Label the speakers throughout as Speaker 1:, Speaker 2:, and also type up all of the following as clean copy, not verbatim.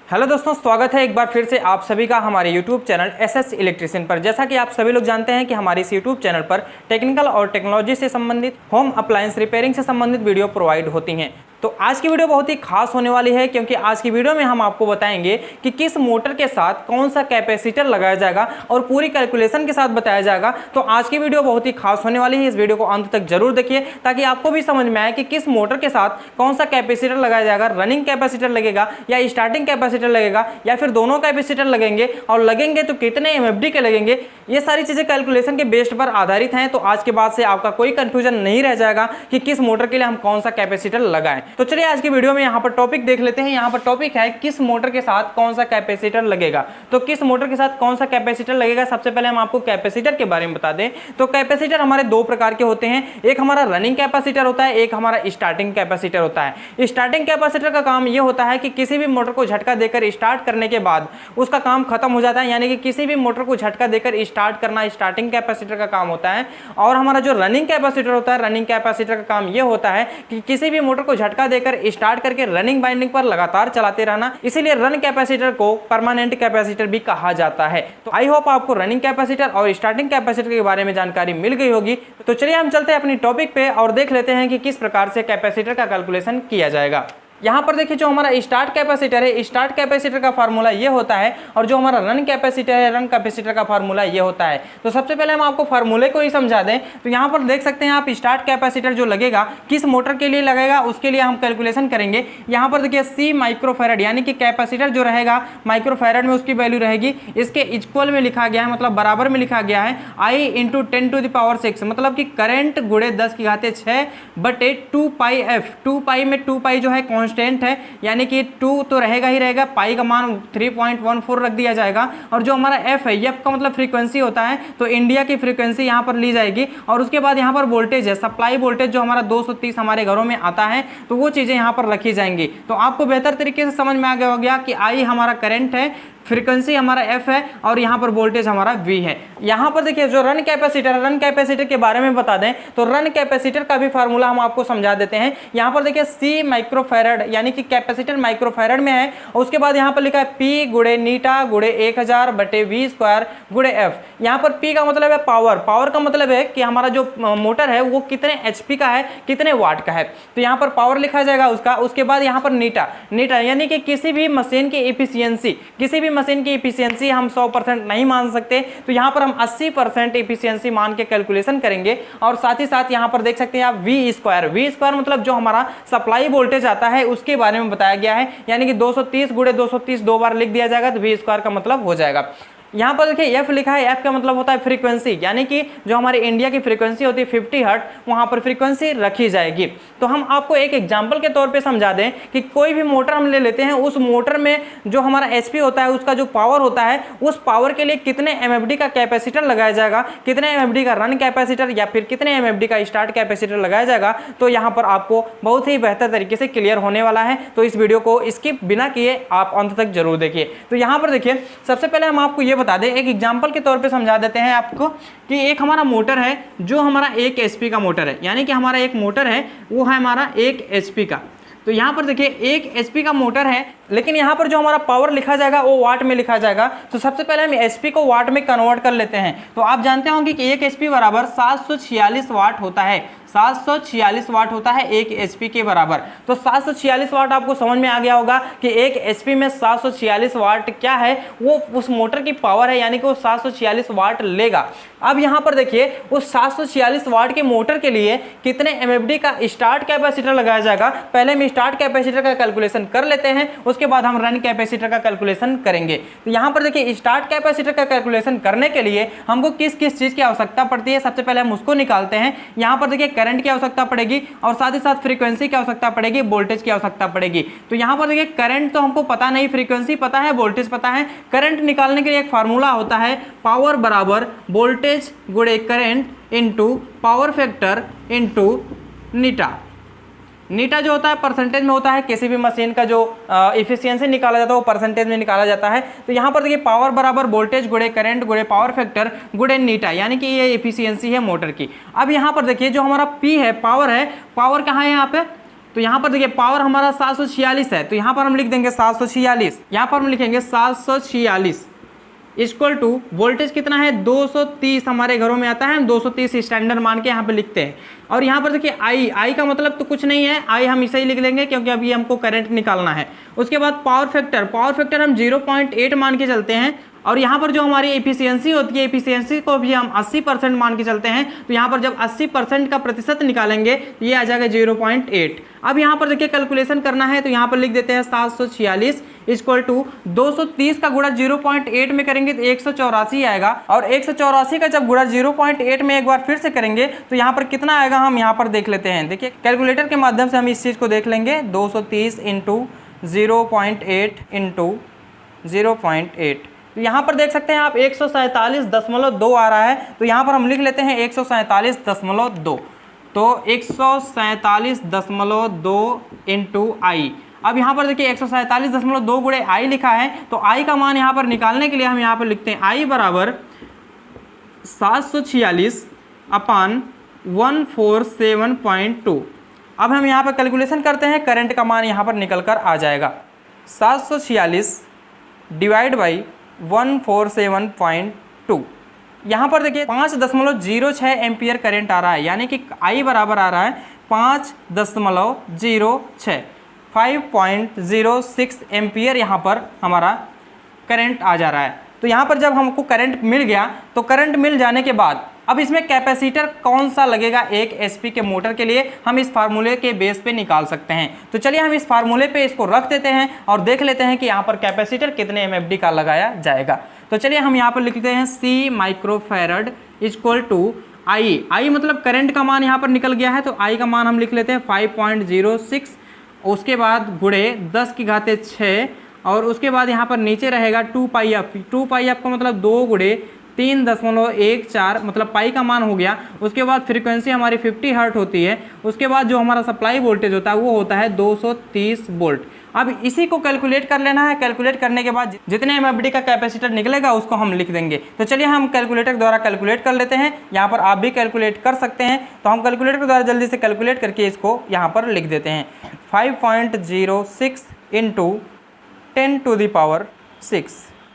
Speaker 1: Hello दोस्तों, स्वागत है एक बार फिर से आप सभी का हमारे यूट्यूब चैनल एसएस इलेक्ट्रिशियन पर। जैसा कि आप सभी लोग जानते हैं कि हमारे इस यूट्यूब चैनल पर टेक्निकल और टेक्नोलॉजी से संबंधित होम अप्लायंस रिपेयरिंग से संबंधित वीडियो प्रोवाइड होती हैं। तो आज की वीडियो बहुत ही खास होने वाली है, क्योंकि आज की वीडियो में हम आपको बताएंगे कि किस मोटर के साथ कौन सा कैपेसिटर लगाया जाएगा और पूरी कैलकुलेशन के साथ बताया जाएगा। तो आज की वीडियो बहुत ही खास होने वाली है, इस वीडियो को अंत तक जरूर देखिए ताकि आपको भी समझ में आए कि किस मोटर के साथ कौन सा कैपेसिटर लगाया जाएगा। रनिंग कैपेसिटर लगेगा या स्टार्टिंग कैपेसिटर लगेगा या फिर दोनों कैपेसिटर लगेंगे, और लगेंगे तो कितने एमएफडी के लगेंगे। ये सारी चीजें कैलकुलेशन के बेस्ड पर आधारित हैं। तो आज के बाद से आपका कोई कंफ्यूजन नहीं रह जाएगा कि किस मोटर के लिए हम कौन सा कैपेसिटर लगाएं। तो चलिए आज की वीडियो में यहाँ पर टॉपिक देख लेते हैं। यहाँ पर टॉपिक है किस मोटर के साथ कौन सा कैपेसिटर लगेगा। तो किस मोटर के साथ कौन सा कैपेसिटर लगेगा, सबसे पहले हम आपको कैपेसिटर के बारे में बता दें। तो कैपेसिटर हमारे दो प्रकार के होते हैं, एक हमारा रनिंग कैपेसिटर होता है, एक हमारा स्टार्टिंग कैपेसिटर होता है। स्टार्टिंग कैपेसिटर का काम यह होता है कि किसी भी मोटर को झटका देकर स्टार्ट करने के बाद उसका काम खत्म हो जाता है, यानी कि किसी भी मोटर को झटका देकर स्टार्ट करना स्टार्टिंग कैपेसिटर का काम होता है। और हमारा जो रनिंग कैपेसिटर होता है, रनिंग कैपेसिटर का काम यह होता है कि किसी भी मोटर को झटका देकर स्टार्ट करके रनिंग वाइंडिंग पर लगातार चलाते रहना, इसीलिए रन कैपेसिटर को परमानेंट कैपेसिटर भी कहा जाता है। तो आई होप आपको रनिंग कैपेसिटर और स्टार्टिंग कैपेसिटर के बारे में जानकारी मिल गई होगी। तो चलिए हम चलते हैं अपनी टॉपिक पे और देख लेते हैं कि किस प्रकार से कैपेसिटर का कैलकुलेशन किया जाएगा। यहाँ पर देखिए, जो हमारा स्टार्ट कैपेसिटर है, स्टार्ट कैपेसिटर का फार्मूला ये होता है, और जो हमारा रन कैपेसिटर है, रन कैपेसिटर का फार्मूला ये होता है। तो सबसे पहले हम आपको फार्मूले को ही समझा दें। तो यहाँ पर देख सकते हैं आप, स्टार्ट कैपेसिटर जो लगेगा किस मोटर के लिए लगेगा उसके लिए हम कैलकुलेशन करेंगे। यहाँ पर देखिए C माइक्रोफैरड, यानी कि कैपेसिटर जो रहेगा माइक्रोफैरड में उसकी वैल्यू रहेगी, इसके इक्वल में लिखा गया है, मतलब बराबर में लिखा गया है I × 10⁶, मतलब कि करंट गुणे 10⁶/2πf। 2π में 2π जो है कांस्टेंट है, यानी कि 2 तो रहेगा ही रहेगा, पाई का मान 3.14 रख दिया जाएगा। और जो हमारा एफ है, एफ का मतलब फ्रीक्वेंसी होता है, तो इंडिया की फ्रीक्वेंसी यहाँ पर ली जाएगी। और उसके बाद यहाँ पर वोल्टेज है, सप्लाई वोल्टेज जो हमारा 230 हमारे घरों में आता है, तो वो चीज़ें यहाँ पर रखी जाएंगी। तो आपको बेहतर तरीके से समझ में आ गया हो गया कि आई हमारा करंट है, फ्रीक्वेंसी हमारा एफ है, और यहाँ पर वोल्टेज हमारा वी है। यहाँ पर देखिए जो रन कैपेसिटर है, रन कैपेसिटर के बारे में बता दें तो रन कैपेसिटर का भी फार्मूला हम आपको समझा देते हैं। यहाँ पर देखिए C माइक्रोफैरड, यानी कि कैपेसिटर माइक्रोफैरड में है, और उसके बाद यहाँ पर लिखा है P × नीटा × 1000/V² × F। यहाँ पर P का मतलब है पावर, पावर का मतलब है कि हमारा जो मोटर है वो कितने HP का है, कितने वाट का है। तो यहाँ पर पावर लिखा जाएगा उसका। उसके बाद यहाँ पर नीटा, नीटा यानी कि किसी भी मशीन की एफिशिएंसी, किसी भी मशीन की एफिशिएंसी हम 100% नहीं मान सकते, तो यहाँ पर हम 80% एफिशिएंसी मान के कैलकुलेशन करेंगे। और साथ ही साथ यहाँ पर देख सकते हैं आप V², V² मतलब जो हमारा सप्लाई वोल्टेज आता है उसके बारे में बताया गया है, यानी कि 230 × 230 दो बार लिख दिया जाएगा, तो V² का मतलब हो जाएगा। यहाँ पर देखिए एफ लिखा है, एफ का मतलब होता है फ्रीक्वेंसी, यानी कि जो हमारे इंडिया की फ्रीक्वेंसी होती है 50 हर्ट्ज, वहाँ पर फ्रीक्वेंसी रखी जाएगी। तो हम आपको एक एग्जांपल के तौर पे समझा दें कि कोई भी मोटर हम ले लेते हैं, उस मोटर में जो हमारा एचपी होता है, उसका जो पावर होता है, उस पावर के लिए कितने एमएफडी का कैपेसिटर लगाया जाएगा, कितने एमएफडी का रन कैपेसिटर या फिर कितने एमएफडी का स्टार्ट कैपेसिटर लगाया जाएगा, तो यहाँ पर आपको बहुत ही बेहतर तरीके से क्लियर होने वाला है। तो इस वीडियो को स्किप बिना किए आप अंत तक जरूर देखिए। तो यहाँ पर देखिए, सबसे पहले हम आपको ये बता दें, एक एग्जांपल के तौर पे समझा देते हैं आपको कि एक हमारा मोटर है जो हमारा 1 HP का मोटर है, यानी कि हमारा एक मोटर है वो है हमारा 1 HP का। तो यहाँ पर देखिए 1 HP का मोटर है, लेकिन यहाँ पर जो हमारा पावर लिखा जाएगा वो वाट में लिखा जाएगा। तो सबसे पहले हम HP को वाट में कन्वर्ट कर लेते हैं। तो आप जानते होंगे कि 1 HP बराबर 746 वाट होता है, 746 वाट होता है 1 HP के बराबर। तो 746 वाट आपको समझ में आ गया होगा कि 1 HP में 746 वाट क्या है, वो उस मोटर की पावर है, यानी कि वो 746 वाट लेगा। अब यहाँ पर देखिए उस 746 वाट के मोटर के लिए कितने एमएफडी का स्टार्ट कैपेसिटर लगाया जाएगा। पहले हम स्टार्ट कैपेसिटर का कैलकुलेशन कर लेते हैं, उसके बाद हम रन कैपेसिटर का कैलकुलेशन करेंगे। तो यहाँ पर देखिए स्टार्ट कैपेसिटर का कैलकुलेशन करने के लिए हमको किस किस चीज़ की आवश्यकता पड़ती है, सबसे पहले हम उसको निकालते हैं। यहाँ पर देखिए करंट की आवश्यकता पड़ेगी, और साथ ही साथ फ्रीक्वेंसी की आवश्यकता पड़ेगी, वोल्टेज की आवश्यकता पड़ेगी। तो यहाँ पर देखिए करंट तो हमको पता नहीं, फ्रीक्वेंसी पता है, वोल्टेज पता है। करंट निकालने के लिए एक फार्मूला होता है, पावर बराबर वोल्टेज गुणे current into power factor into नीटा। नीटा जो होता है परसेंटेज में होता है, किसी भी मशीन का जो इफिशियंसी निकाला जाता है वो परसेंटेज में निकाला जाता है। तो यहाँ पर देखिए पावर बराबर वोल्टेज गुणे करंट गुणे पावर फैक्टर गुणे नीटा, यानी कि ये इफिशियंसी है मोटर की। अब यहाँ पर देखिए जो हमारा पी है, पावर है, पावर कहाँ है यहाँ पे, तो यहाँ पर देखिए पावर हमारा 746 है, तो यहाँ पर हम लिख देंगे 746, यहाँ पर हम लिखेंगे 746 इक्वल टू वोल्टेज कितना है 230 हमारे घरों में आता है, हम 230 स्टैंडर्ड मान के यहाँ पे लिखते हैं। और यहाँ पर देखिए आई का मतलब तो कुछ नहीं है, आई हम इसे ही लिख लेंगे क्योंकि अभी हमको करंट निकालना है। उसके बाद पावर फैक्टर हम 0.8 मान के चलते हैं, और यहाँ पर जो हमारी एफिशिएंसी होती है, एफिशिएंसी को भी हम 80% मान के चलते हैं। तो यहाँ पर जब 80% का प्रतिशत निकालेंगे तो ये आ जाएगा 0.8। अब यहाँ पर देखिए कैलकुलेशन करना है, तो यहाँ पर लिख देते हैं 746 इक्वल टू 230 का गुणा 0.8 में करेंगे तो 184 आएगा, और 184 का जब गुणा 0.8 में एक बार फिर से करेंगे तो यहाँ पर कितना आएगा हम यहाँ पर देख लेते हैं। देखिए कैलकुलेटर के माध्यम से हम इस चीज़ को देख लेंगे, 230 इंटू 0.8 इंटू 0.8, तो यहाँ पर देख सकते हैं आप 147.2 आ रहा है। तो यहाँ पर हम लिख लेते हैं 147.2, तो 147.2 इंटू आई। अब यहाँ पर देखिए 147.2 गुणे आई लिखा है, तो आई का मान यहाँ पर निकालने के लिए हम यहाँ पर लिखते हैं आई बराबर 746 अपान 147.2। अब हम यहाँ पर कैलकुलेशन करते हैं, करंट का मान यहाँ पर निकल कर आ जाएगा 746 डिवाइड बाई 147.2। यहाँ पर देखिए 5.06 एम्पियर करंट आ रहा है, यानी कि आई बराबर आ रहा है 5.06, 5.06 एम्पियर यहाँ पर हमारा करंट आ जा रहा है। तो यहाँ पर जब हमको करंट मिल गया, तो करंट मिल जाने के बाद अब इसमें कैपेसिटर कौन सा लगेगा एक एचपी के मोटर के लिए, हम इस फार्मूले के बेस पे निकाल सकते हैं। तो चलिए हम इस फार्मूले पे इसको रख देते हैं और देख लेते हैं कि यहाँ पर कैपेसिटर कितने एमएफडी का लगाया जाएगा। तो चलिए हम यहाँ पर लिखते हैं C माइक्रोफैरड इक्वल टू आई मतलब करंट का मान यहाँ पर निकल गया है, तो आई का मान हम लिख लेते हैं 5.06, उसके बाद गुणे 10 की घाते 6, और उसके बाद यहाँ पर नीचे रहेगा 2 पाई एफ। 2 पाई एफ का मतलब 2 गुणे 3.14 मतलब पाई का मान हो गया। उसके बाद फ्रीक्वेंसी हमारी 50 हर्ट होती है। उसके बाद जो हमारा सप्लाई वोल्टेज होता है वो होता है 230 वोल्ट। अब इसी को कैलकुलेट कर लेना है। कैलकुलेट करने के बाद जितने एमएफडी का कैपेसिटर निकलेगा उसको हम लिख देंगे। तो चलिए हम कैलकुलेटर द्वारा कैलकुलेट कर लेते हैं। यहाँ पर आप भी कैलकुलेट कर सकते हैं, तो हम कैलकुलेटर के द्वारा जल्दी से कैलकुलेट करके इसको यहाँ पर लिख देते हैं। 5.06 इंटू 10⁶।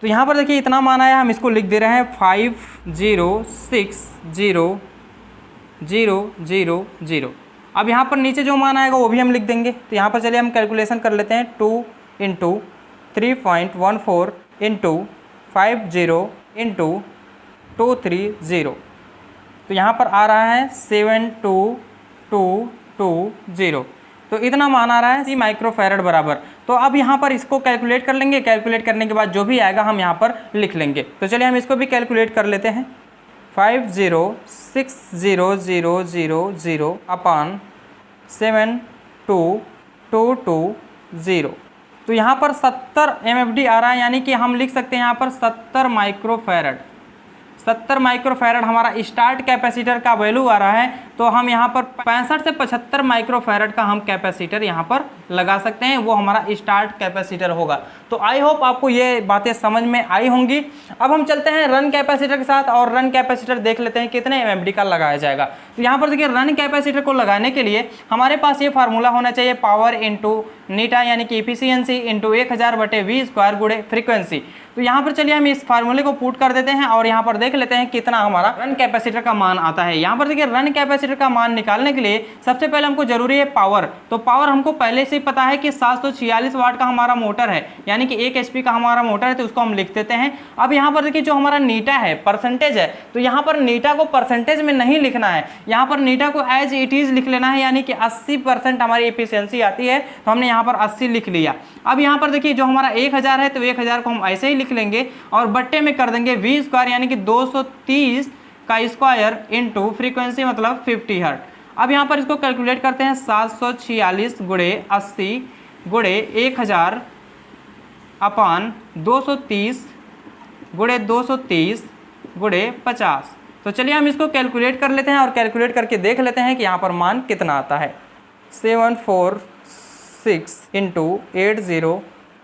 Speaker 1: तो यहाँ पर देखिए इतना मान आया, हम इसको लिख दे रहे हैं 5060000। अब यहाँ पर नीचे जो मान आएगा वो भी हम लिख देंगे। तो यहाँ पर चलिए हम कैलकुलेशन कर लेते हैं। 2 इंटू 3.14 इंटू 50 इंटू 230। तो यहाँ पर आ रहा है 72220। तो इतना मान आ रहा है C माइक्रोफैरड बराबर। तो अब यहाँ पर इसको कैलकुलेट कर लेंगे। कैलकुलेट करने के बाद जो भी आएगा हम यहाँ पर लिख लेंगे। तो चलिए हम इसको भी कैलकुलेट कर लेते हैं। 5060000 अपान 72220। तो यहाँ पर 70 MFD आ रहा है, यानी कि हम लिख सकते हैं यहाँ पर 70 माइक्रोफैरड। 70 माइक्रोफैरड हमारा स्टार्ट कैपेसिटर का वैल्यू आ रहा है। तो हम यहाँ पर 65 से 75 माइक्रोफैरड का हम कैपेसिटर यहाँ पर लगा सकते हैं, वो हमारा स्टार्ट कैपेसिटर होगा। तो आई होप आपको ये बातें समझ में आई होंगी। अब हम चलते हैं रन कैपेसिटर के साथ और रन कैपेसिटर देख लेते हैं कितने एमएफडी का लगाया जाएगा। तो यहाँ पर देखिए रन कैपेसिटर को लगाने के लिए हमारे पास ये फार्मूला होना चाहिए, पावर इंटू नीटा यानी कि इफिशियंसी इंटू 1000/V² गुणे फ्रीक्वेंसी। तो यहाँ पर चलिए हम इस फार्मूले को पुट कर देते हैं और यहाँ पर देख लेते हैं कितना हमारा रन कैपेसिटर का मान आता है। यहाँ पर देखिए रन कैपेसिटर का मान निकालने के लिए सबसे पहले हमको जरूरी है पावर। तो पावर हमको पहले से ही पता है कि 746 वाट का हमारा मोटर है, यानी कि 1 HP का हमारा मोटर है, तो उसको हम लिख देते हैं। अब यहाँ पर देखिए जो हमारा नीटा है परसेंटेज है, तो यहाँ पर नीटा को परसेंटेज में नहीं लिखना है, यहाँ पर नीटा को एज इट इज लिख लेना है, यानी कि 80% हमारी एफिशिएंसी आती है। तो हमने यहाँ पर 80 लिख लिया। अब यहाँ पर देखिए जो हमारा 1000 है, तो 1000 को हम ऐसे ही लिख लेंगे और बट्टे में कर देंगे V² यानी कि 230 का स्क्वायर इंटू फ्रीक्वेंसी मतलब 50 हर्ट। अब यहाँ पर इसको कैलकुलेट करते हैं। 746 गुणे 80 गुणे 1000 अपान 230 गुणे 230 गुणे 50। तो चलिए हम इसको कैलकुलेट कर लेते हैं और कैलकुलेट करके देख लेते हैं कि यहाँ पर मान कितना आता है। 746 इंटू 80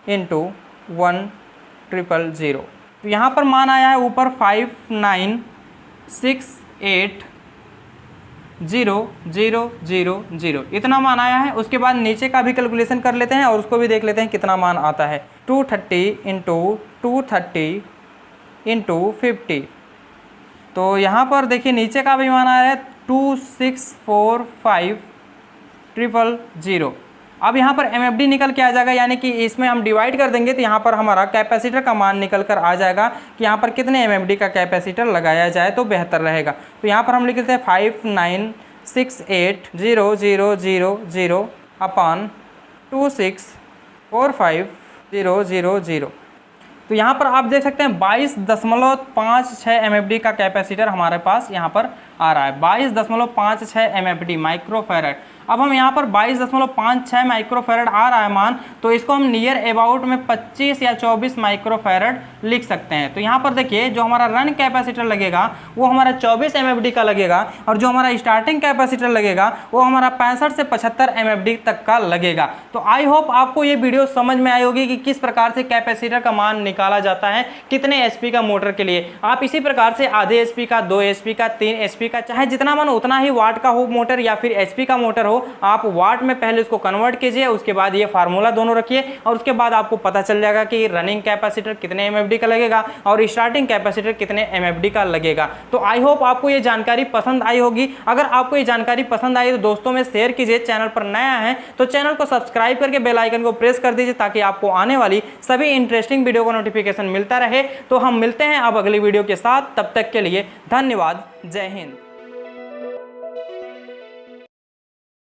Speaker 1: इंटू 1000। तो यहाँ पर मान आया है ऊपर 5968 0.0000 इतना मान आया है। उसके बाद नीचे का भी कैलकुलेशन कर लेते हैं और उसको भी देख लेते हैं कितना मान आता है। 230 इंटू 230 इंटू 50, तो यहाँ पर देखिए नीचे का भी मान आ रहा है 2645000। अब यहाँ पर MFD निकल के आ जाएगा, यानी कि इसमें हम डिवाइड कर देंगे तो यहाँ पर हमारा कैपेसिटर का मान निकल कर आ जाएगा कि यहाँ पर कितने MFD का कैपेसिटर लगाया जाए तो बेहतर रहेगा। तो यहाँ पर हम लिख लेते हैं 5968000 अपॉन 2645000। तो यहाँ पर आप देख सकते हैं 22.56 MFD का कैपेसिटर हमारे पास यहाँ पर आ रहा है। 22.56 MFD माइक्रोफैरड। अब हम यहाँ पर 22.56 माइक्रोफैरड आ रहा है मान, तो इसको हम नियर अबाउट में 25 या 24 माइक्रोफैरड लिख सकते हैं। तो यहाँ पर देखिए जो हमारा रन कैपेसिटर लगेगा वो हमारा 24 MFD का लगेगा, और जो हमारा स्टार्टिंग कैपेसिटर लगेगा वो हमारा 65 से 75 MFD तक का लगेगा। तो आई होप आपको ये वीडियो समझ में आई होगी कि किस प्रकार से कैपेसिटर का मान निकाला जाता है कितने HP का मोटर के लिए। आप इसी प्रकार से आधे HP का, 2 HP का, 3 HP का, चाहे जितना मन उतना ही वाट का हो मोटर या फिर HP का मोटर हो, आप वाट में पहले उसको कन्वर्ट कीजिए, उसके बाद ये फार्मूला दोनों रखिए और उसके बाद आपको पता चल जाएगा कि रनिंग कैपेसिटर कितने MFD का लगेगा और स्टार्टिंग कैपेसिटर कितने MFD का लगेगा। तो आई होप आपको ये जानकारी पसंद आई होगी। अगर आपको ये जानकारी पसंद आई तो दोस्तों में शेयर कीजिए। चैनल पर नया है तो चैनल को सब्सक्राइब करके बेल आइकन को प्रेस कर दीजिए ताकि आपको आने वाली सभी इंटरेस्टिंग वीडियो का नोटिफिकेशन मिलता रहे। तो हम मिलते हैं अब अगली वीडियो के साथ, तब तक के लिए धन्यवाद। जय हिंद।